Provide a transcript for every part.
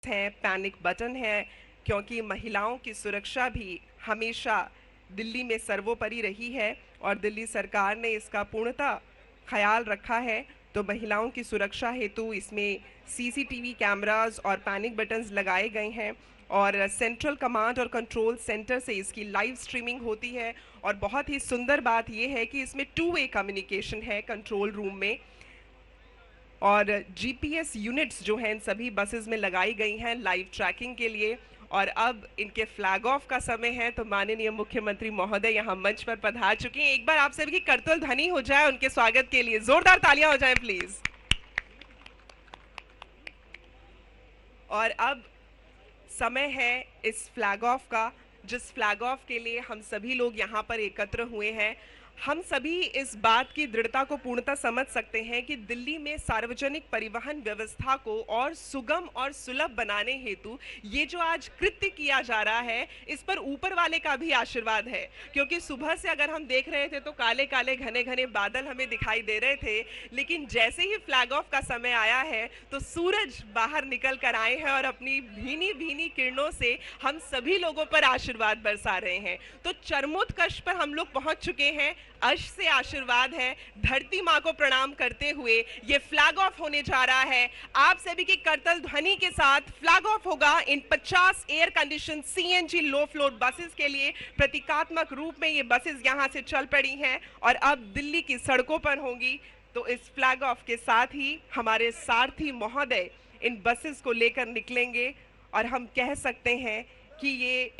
है, panic button है, क्योंकि महिलाओं की सुरक्षा भी हमेशा दिल्ली में सर्वोपरि रही है और दिल्ली सरकार ने इसका पूर्णतः ख्याल रखा है। तो महिलाओं की सुरक्षा हेतु इसमें सीसीटीवी कैमरास और पैनिक बटन्स लगाए गए हैं और सेंट्रल कमांड और कंट्रोल सेंटर से इसकी लाइव स्ट्रीमिंग होती है। और बहुत ही सुंदर बात यह है कि इसमें 2 वे कम्युनिकेशन है कंट्रोल रूम में, और जीपीएस यूनिट्स जो हैं इन सभी बसेस में लगाई गई हैं लाइव ट्रैकिंग के लिए। और अब इनके फ्लैग ऑफ का समय है, तो माननीय मुख्यमंत्री महोदय यहाँ मंच पर पधार चुके हैं। एक बार आप सभी की करतल ध्वनि हो जाए उनके स्वागत के लिए, जोरदार तालियां हो जाएं प्लीज। और अब समय है इस फ्लैग ऑफ का, जिस फ्लैग ऑफ के लिए हम सभी लोग यहाँ पर एकत्र हुए हैं। हम सभी इस बात की दृढ़ता को पूर्णतः समझ सकते हैं कि दिल्ली में सार्वजनिक परिवहन व्यवस्था को और सुगम और सुलभ बनाने हेतु ये जो आज कृत्य किया जा रहा है, इस पर ऊपर वाले का भी आशीर्वाद है। क्योंकि सुबह से अगर हम देख रहे थे तो काले काले घने घने बादल हमें दिखाई दे रहे थे, लेकिन जैसे ही फ्लैग ऑफ का समय आया है तो सूरज बाहर निकल कर आए हैं और अपनी भीनी भीनी किरणों से हम सभी लोगों पर आशीर्वाद बरसा रहे हैं। तो चरमोत्कर्ष पर हम लोग पहुंच चुके हैं। अर्श से आशीर्वाद है, धरती माँ को प्रणाम करते हुए ये फ्लैग ऑफ होने जा रहा है। आप सभी की करतल ध्वनि के साथ फ्लैग ऑफ होगा इन 50 air condition CNG low floor buses के लिए। प्रतीकात्मक रूप में ये बसेस यहाँ से चल पड़ी हैं और अब दिल्ली की सड़कों पर होंगी। तो इस फ्लैग ऑफ के साथ ही हमारे सारथी महोदय इन बसेस को लेकर निकलेंगे और हम कह सकते हैं कि ये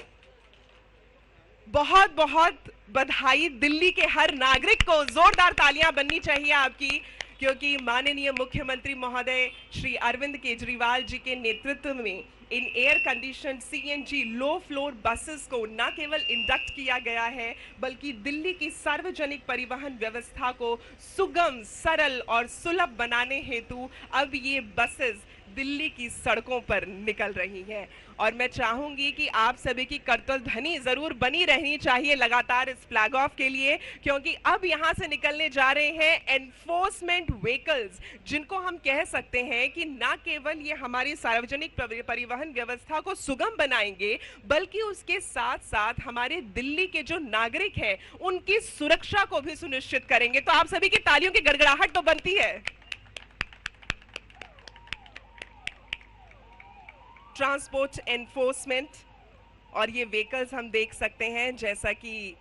बहुत बहुत बधाई दिल्ली के हर नागरिक को। जोरदार तालियां बननी चाहिए आपकी, क्योंकि माननीय मुख्यमंत्री महोदय श्री अरविंद केजरीवाल जी के नेतृत्व में in air condition CNG low floor buses को न केवल इंडक्ट किया गया है, बल्कि दिल्ली की सार्वजनिक परिवहन व्यवस्था को सुगम, सरल और सुलभ बनाने हेतु अब ये बसेस दिल्ली की सड़कों पर निकल रही हैं। और मैं चाहूंगी कि आप सभी की करतल ध्वनि जरूर बनी रहनी चाहिए लगातार इस फ्लैग ऑफ के लिए, क्योंकि अब यहां से निकलने जा रहे हैं एनफोर्समेंट व्हीकल्स, जिनको हम कह सकते हैं कि न केवल ये हमारी सार्वजनिक परिवहन व्यवस्था को सुगम बनाएंगे, बल्कि उसके साथ साथ हमारे दिल्ली के जो नागरिक हैं उनकी सुरक्षा को भी सुनिश्चित करेंगे। तो आप सभी की तालियों की गड़गड़ाहट तो बनती है। ट्रांसपोर्ट एनफोर्समेंट, और ये व्हीकल्स हम देख सकते हैं जैसा कि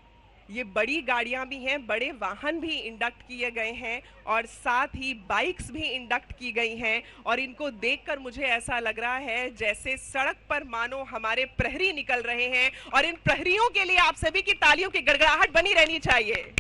ये बड़ी गाड़ियां भी हैं, बड़े वाहन भी इंडक्ट किए गए हैं और साथ ही बाइक्स भी इंडक्ट की गई हैं। और इनको देखकर मुझे ऐसा लग रहा है जैसे सड़क पर मानो हमारे प्रहरी निकल रहे हैं, और इन प्रहरियों के लिए आप सभी की तालियों की गड़गड़ाहट बनी रहनी चाहिए।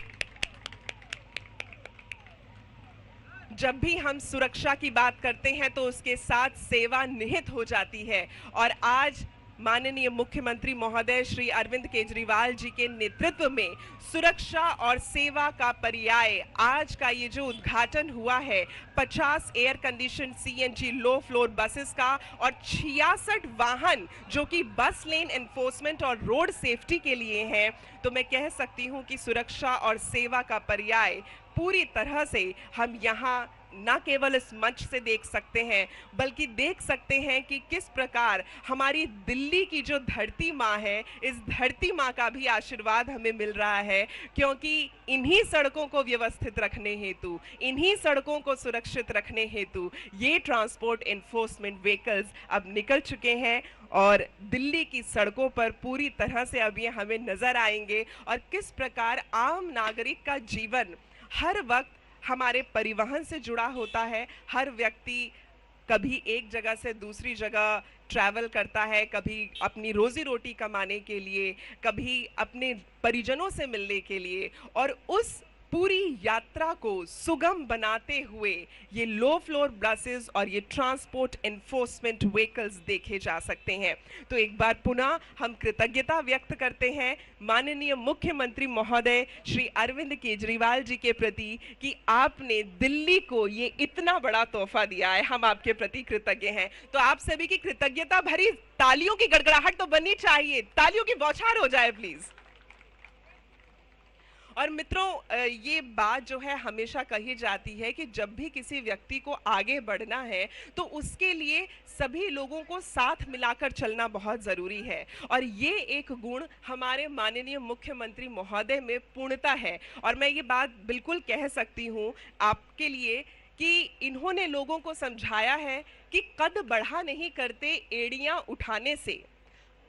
जब भी हम सुरक्षा की बात करते हैं तो उसके साथ सेवा निहित हो जाती है, और आज माननीय मुख्यमंत्री महोदय श्री अरविंद केजरीवाल जी के नेतृत्व में सुरक्षा और सेवा का पर्याय आज का ये जो उद्घाटन हुआ है 50 air condition CNG low floor buses का और 66 वाहन जो कि बस लेन एनफोर्समेंट और रोड सेफ्टी के लिए हैं, तो मैं कह सकती हूं कि सुरक्षा और सेवा का पर्याय पूरी तरह से हम यहाँ न केवल इस मंच से देख सकते हैं, बल्कि देख सकते हैं कि किस प्रकार हमारी दिल्ली की जो धरती माँ है, इस धरती माँ का भी आशीर्वाद हमें मिल रहा है। क्योंकि इन्हीं सड़कों को व्यवस्थित रखने हेतु, इन्हीं सड़कों को सुरक्षित रखने हेतु ये ट्रांसपोर्ट एनफोर्समेंट व्हीकल्स अब निकल चुके हैं और दिल्ली की सड़कों पर पूरी तरह से अब ये हमें नजर आएंगे। और किस प्रकार आम नागरिक का जीवन हर वक्त हमारे परिवहन से जुड़ा होता है। हर व्यक्ति कभी एक जगह से दूसरी जगह ट्रैवल करता है, कभी अपनी रोजी रोटी कमाने के लिए, कभी अपने परिजनों से मिलने के लिए, और उस पूरी यात्रा को सुगम बनाते हुए ये लो फ्लोर बसेस और ये ट्रांसपोर्ट एनफोर्समेंट व्हीकल्स देखे जा सकते हैं। तो एक बार पुनः हम कृतज्ञता व्यक्त करते हैं माननीय मुख्यमंत्री महोदय श्री अरविंद केजरीवाल जी के प्रति कि आपने दिल्ली को ये इतना बड़ा तोहफा दिया है। हम आपके प्रति कृतज्ञ हैं। तो आप सभी की कृतज्ञता भरी तालियों की गड़गड़ाहट तो बननी चाहिए, तालियों की बौछार हो जाए प्लीज। और मित्रों, ये बात जो है हमेशा कही जाती है कि जब भी किसी व्यक्ति को आगे बढ़ना है तो उसके लिए सभी लोगों को साथ मिलाकर चलना बहुत ज़रूरी है। और ये एक गुण हमारे माननीय मुख्यमंत्री महोदय में पूर्णता है। और मैं ये बात बिल्कुल कह सकती हूँ आपके लिए कि इन्होंने लोगों को समझाया है कि कद बढ़ा नहीं करते एड़ियां उठाने से,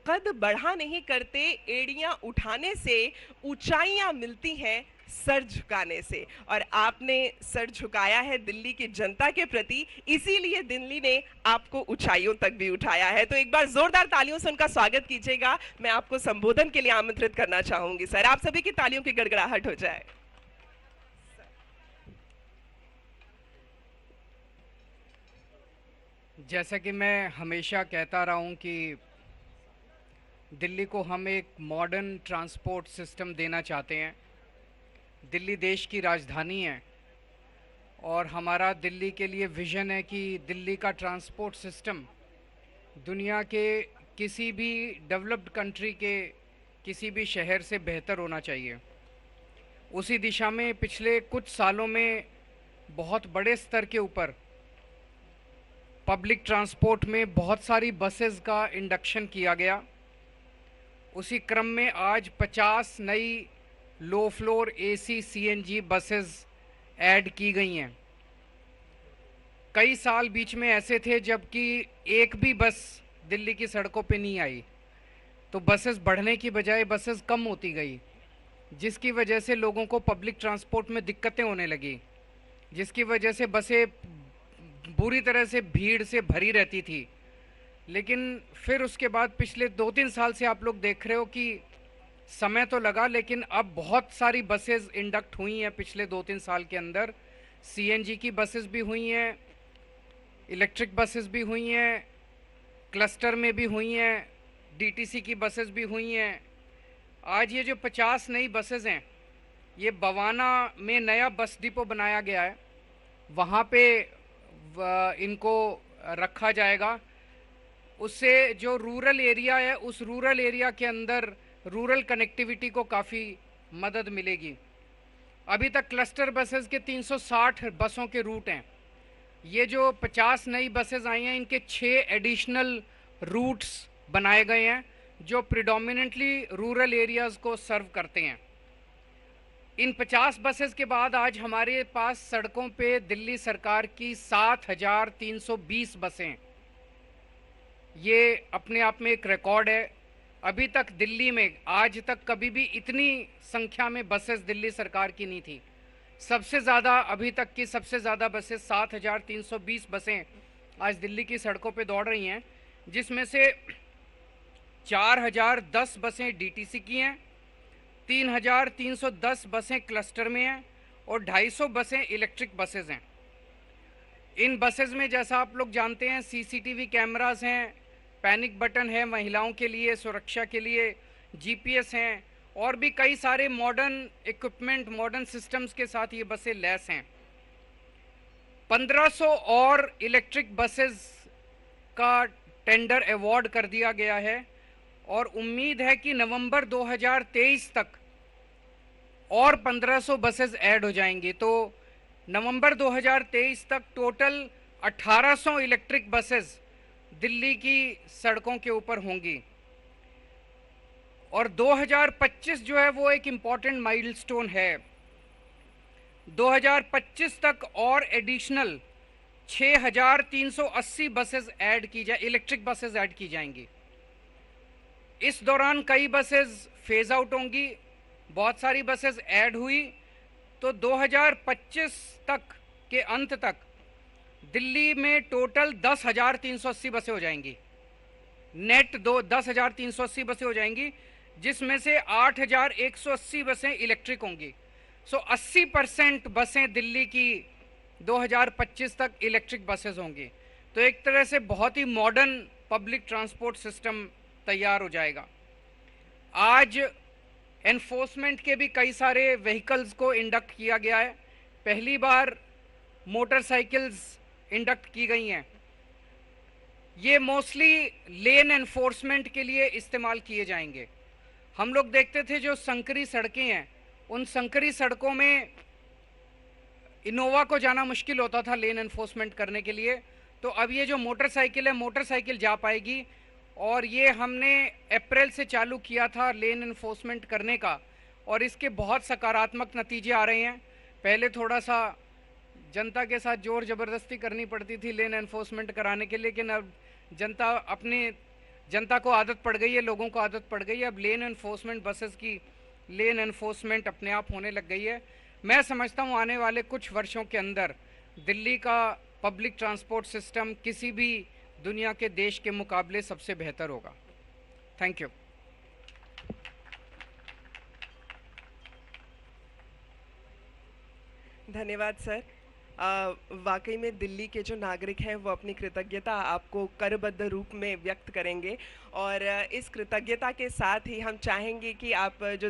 कद बढ़ा नहीं करते एड़ियां उठाने से, ऊंचाइयां मिलती हैं सर झुकाने से। और आपने सर झुकाया है दिल्ली की जनता के प्रति, इसीलिए दिल्ली ने आपको ऊंचाइयों तक भी उठाया है। तो एक बार जोरदार तालियों से उनका स्वागत कीजिएगा। मैं आपको संबोधन के लिए आमंत्रित करना चाहूंगी सर, आप सभी की तालियों की गड़गड़ाहट हो जाए। जैसा कि मैं हमेशा कहता रहा हूं कि दिल्ली को हम एक मॉडर्न ट्रांसपोर्ट सिस्टम देना चाहते हैं। दिल्ली देश की राजधानी है और हमारा दिल्ली के लिए विज़न है कि दिल्ली का ट्रांसपोर्ट सिस्टम दुनिया के किसी भी डेवलप्ड कंट्री के किसी भी शहर से बेहतर होना चाहिए। उसी दिशा में पिछले कुछ सालों में बहुत बड़े स्तर के ऊपर पब्लिक ट्रांसपोर्ट में बहुत सारी बसेस का इंडक्शन किया गया। उसी क्रम में आज 50 नई low floor AC CNG buses add की गई हैं। कई साल बीच में ऐसे थे जबकि एक भी बस दिल्ली की सड़कों पे नहीं आई, तो बसेस बढ़ने की बजाय बसेस कम होती गई, जिसकी वजह से लोगों को पब्लिक ट्रांसपोर्ट में दिक्कतें होने लगी, जिसकी वजह से बसें बुरी तरह से भीड़ से भरी रहती थी। लेकिन फिर उसके बाद पिछले 2-3 साल से आप लोग देख रहे हो कि समय तो लगा, लेकिन अब बहुत सारी बसेस इंडक्ट हुई हैं पिछले 2-3 साल के अंदर। सीएनजी की बसेस भी हुई हैं, इलेक्ट्रिक बसेस भी हुई हैं, क्लस्टर में भी हुई हैं, डीटीसी की बसेस भी हुई हैं। आज ये जो 50 नई बसेस हैं, ये बवाना में नया बस डिपो बनाया गया है, वहाँ पे इनको रखा जाएगा। उससे जो रूरल एरिया है, उस रूरल एरिया के अंदर रूरल कनेक्टिविटी को काफ़ी मदद मिलेगी। अभी तक क्लस्टर बसेस के 360 बसों के रूट हैं। ये जो 50 नई बसेस आई हैं, इनके 6 एडिशनल रूट्स बनाए गए हैं जो प्रिडोमिनेंटली रूरल एरियाज़ को सर्व करते हैं। इन 50 बसेस के बाद आज हमारे पास सड़कों पे दिल्ली सरकार की 7,320 बसें। ये अपने आप में एक रिकॉर्ड है। अभी तक दिल्ली में आज तक कभी भी इतनी संख्या में बसेस दिल्ली सरकार की नहीं थी। सबसे ज़्यादा अभी तक की सबसे ज़्यादा बसें 7,320 बसें आज दिल्ली की सड़कों पे दौड़ रही हैं, जिसमें से 4,010 बसें डीटीसी की हैं, 3,310 बसें क्लस्टर में हैं और 250 बसें इलेक्ट्रिक बसेस हैं। इन बसेस में जैसा आप लोग जानते हैं सीसीटीवी कैमरास हैं, पैनिक बटन है महिलाओं के लिए सुरक्षा के लिए, जीपीएस हैं और भी कई सारे मॉडर्न इक्विपमेंट, मॉडर्न सिस्टम्स के साथ ये बसें लैस हैं। 1500 और इलेक्ट्रिक बसेस का टेंडर अवार्ड कर दिया गया है और उम्मीद है कि नवंबर 2023 तक और 1500 बसेस ऐड हो जाएंगी। तो नवंबर 2023 तक टोटल 1800 इलेक्ट्रिक बसेस दिल्ली की सड़कों के ऊपर होंगी। और 2025 जो है वो एक इम्पॉर्टेंट माइलस्टोन है। 2025 तक और एडिशनल 6,380 बसेस ऐड की जाए, इलेक्ट्रिक बसेस ऐड की जाएंगी। इस दौरान कई बसेस फेज आउट होंगी, बहुत सारी बसेस ऐड हुई, तो 2025 तक के अंत तक दिल्ली में टोटल 10,380 बसें हो जाएंगी। नेट 10,380 बसें हो जाएंगी, जिसमें से 8,180 बसें इलेक्ट्रिक होंगी। सो 80% बसें दिल्ली की 2025 तक इलेक्ट्रिक बसेस होंगी। तो एक तरह से बहुत ही मॉडर्न पब्लिक ट्रांसपोर्ट सिस्टम तैयार हो जाएगा। आज एनफोर्समेंट के भी कई सारे व्हीकल्स को इंडक्ट किया गया है। पहली बार मोटरसाइकिल्स इंडक्ट की गई हैं। ये मोस्टली लेन एनफोर्समेंट के लिए इस्तेमाल किए जाएंगे। हम लोग देखते थे जो संकरी सड़कें हैं उन संकरी सड़कों में इनोवा को जाना मुश्किल होता था लेन एनफोर्समेंट करने के लिए। तो अब ये जो मोटरसाइकिल है, मोटरसाइकिल जा पाएगी। और ये हमने अप्रैल से चालू किया था लेन एनफोर्समेंट करने का, और इसके बहुत सकारात्मक नतीजे आ रहे हैं। पहले थोड़ा सा जनता के साथ जोर ज़बरदस्ती करनी पड़ती थी लेन एनफोर्समेंट कराने के लिए, लेकिन अब जनता को आदत पड़ गई है, लोगों को आदत पड़ गई है। अब लेन एनफोर्समेंट बसेस की लेन एनफोर्समेंट अपने आप होने लग गई है। मैं समझता हूँ आने वाले कुछ वर्षों के अंदर दिल्ली का पब्लिक ट्रांसपोर्ट सिस्टम किसी भी दुनिया के देश के मुकाबले सबसे बेहतर होगा। Thank you. धन्यवाद सर। वाकई में दिल्ली के जो नागरिक हैं वो अपनी कृतज्ञता आपको करबद्ध रूप में व्यक्त करेंगे, और इस कृतज्ञता के साथ ही हम चाहेंगे कि आप जो